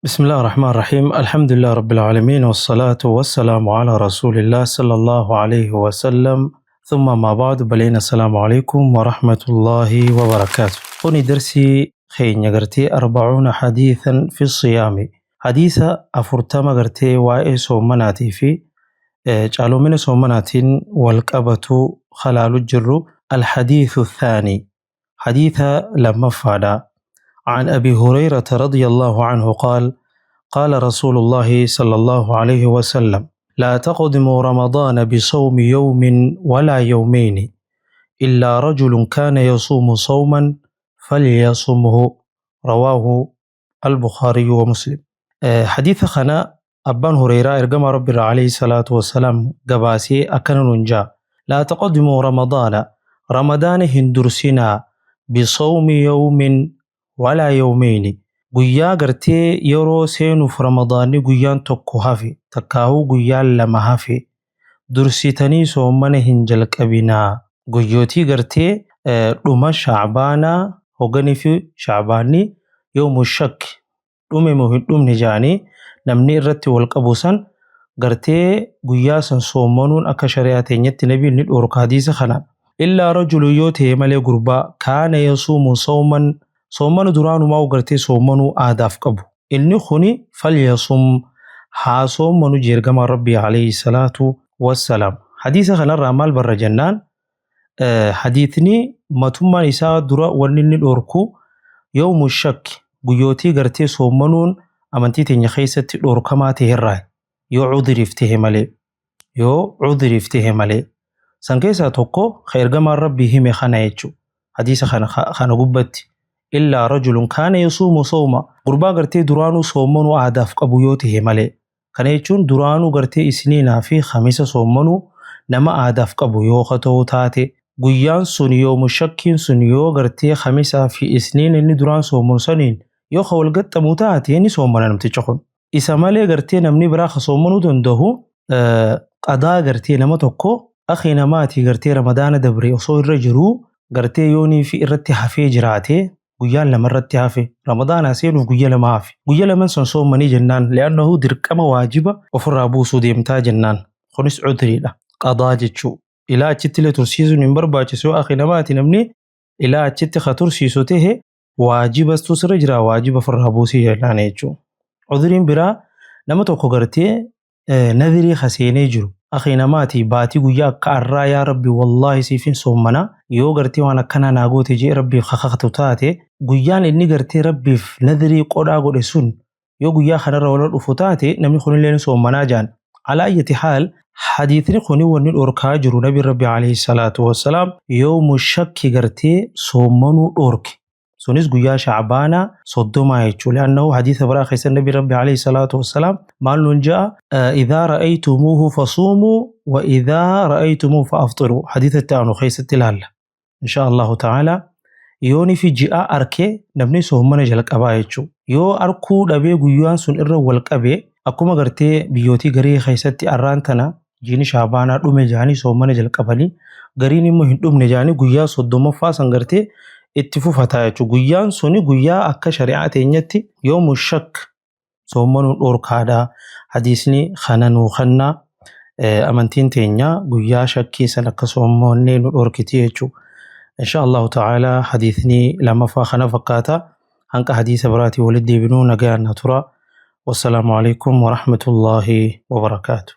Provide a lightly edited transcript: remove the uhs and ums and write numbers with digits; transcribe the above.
بسم الله الرحمن الرحيم. الحمد لله رب العالمين، والصلاة والسلام على رسول الله صلى الله عليه وسلم. ثم ما بعد، بلين السلام عليكم ورحمة الله وبركاته. هوني درسي خين يغرتي 40 حديثا في الصيام. حديثة أفرتما غرتي واي سومناتي في جعلوا من سومناتين والكأبة خلال الجر. الحديث الثاني حديثة لما فعلا عن أبي هريرة رضي الله عنه قال: قال رسول الله صلى الله عليه وسلم: لا تقدموا رمضان بصوم يوم ولا يومين إلا رجل كان يصوم صوما فليصمه. رواه البخاري ومسلم. حديث خنا أبان هريرة إرقام ربي عليه الصلاة والسلام قباسي أكن ننجا: لا تقدموا رمضان هندرسنا بصوم يوم ولا يومين. guyyaa gartee yeroo seenuuf ramadaanni guyyaan tokko hafe takkaahuu guyyaan lama hafe dursitanii soomana hin jalqabinaa. Guyyootii gartee dhuma shacbaanaa hoganii fi shacbaanni yoomu shakki dhume moo hin dhumne jaanii namni irratti wal qabu san gartee guyyaa san soomanuun akka shari'aa teenyatti nabiin ni dhorka hadiisa kanaan. Illaa rajulu yoo ta'e malee gurbaa kaana yasuumu soomana duraanumaa gartee soomanuu aadaaf qabu. Inni kuni falyasum haa soomanu jeergama rabbii alayhi salaatu wassalaam. Hadiisa kanarraa maal barra jennaan, hadiisni matummaan isaa dura wanni inni dhorku yoomu shakki guyyootii gartee soomanuun amantii teenya keessatti dhorkamaa ta'erraa yoo cudhiriif ta'e malee san keessaa tokko ergamaan rabbii hime kana jechuudha. Hadiisa kana gubbatti illaa rajulun kaana yasuumu sooma, gurbaa gartee duraanuu soomanuu aadaaf qabu yoo ta'e malee. Kana jechuun duraanuu gartee isniinaa fi khamisa soomanuu nama aadaaf qabu yoo ta'u taate guyyaan sun yoomu shakkiin sun yoo gartee khamisaa fi isniin inni duraan soomanu saniin yoo wal gaxxamu taate ni soomana namticha kun. Isa malee gartee namni biraa soomanuu danda'u qadaa gartee nama tokko akhi namaatii gartee ramadaana dabre osoo irra jiruu gartee yoonii fi irratti hafee jiraate guyyaan lama irratti hafe ramadaana seenuuf guyya lama hafe guyya laman san soomanii jennaan li'annahu dirqama waajiba ofirraa buusuu deemtaa jennaan. Kunis cudriidha, qadaa jechuu. Ilaa achitti illee tursiisuun hin barbaachisu akhi namaati. Namni ilaa achitti ka tursiisu ta'e waajibastu sirra jira, waajiba ofirraa buusii jennaan jechuu. Cudriin biraa nama tokko gartee nadhirii kaseenee jiru akhi namaati baatii guyyaa akka arraa yaa rabbi wallaahi siifin soomana yoo gartee waan akkanaa naa goote jee rabbiif kakakatu taate guyyaan inni gartee rabbiif nadhirii qodhaa godhe sun yoo guyyaa kanarra wal dhufu taate namni kunillee ni soomanaa jaan. Alaa ayyati haal hadiisni kuni wanni dhorkaa jiru nabi rabbi alayhi salaatu wassalaam yoomu shakki gartee soomanuu dhorke sunis guyyaa shacbaanaa 30 jechuudha. Li'annahu hadiisa biraa keessatti nabi rabbi alayhi salaatu wassalaam maal nuun ja'a idhaa ra'aytumuuhu fasuumuu wa idhaa ra'aytumuuhu fa'afxiruu. Hadiisa itti aanu keessatti ilaalla insha Allahu ta'ala. Yooni fi ji'a arkee namni soomana jalqabaa jechuudha. Yoo arkuu dhabee guyyaan sun irra wal qabee akkuma gartee biyyootii garii keessatti arraan tana jiini shaabaanaa dhume jaanii soomana jalqabanii gariin immoo hin dhumne jaanii guyyaa 30ffaa san gartee itti fufataa jechuudha. Guyyaan suni guyyaa akka shari'aa teenyatti yoomu shakk soomanuun dhorkaadhaa. Hadiisni kana nuu kennaa amantiin teenya guyyaa shakkii san akka soomannee nu dhorkiti jechuudha. insha Allahu ta'ala hadiisni lammaffaa kana fakkaata. Hanqa hadiisa biraatii walitti deebinuu nagayaan na tura. Wassalaamu alaikum wa rahmatullahi wa barakaatuh.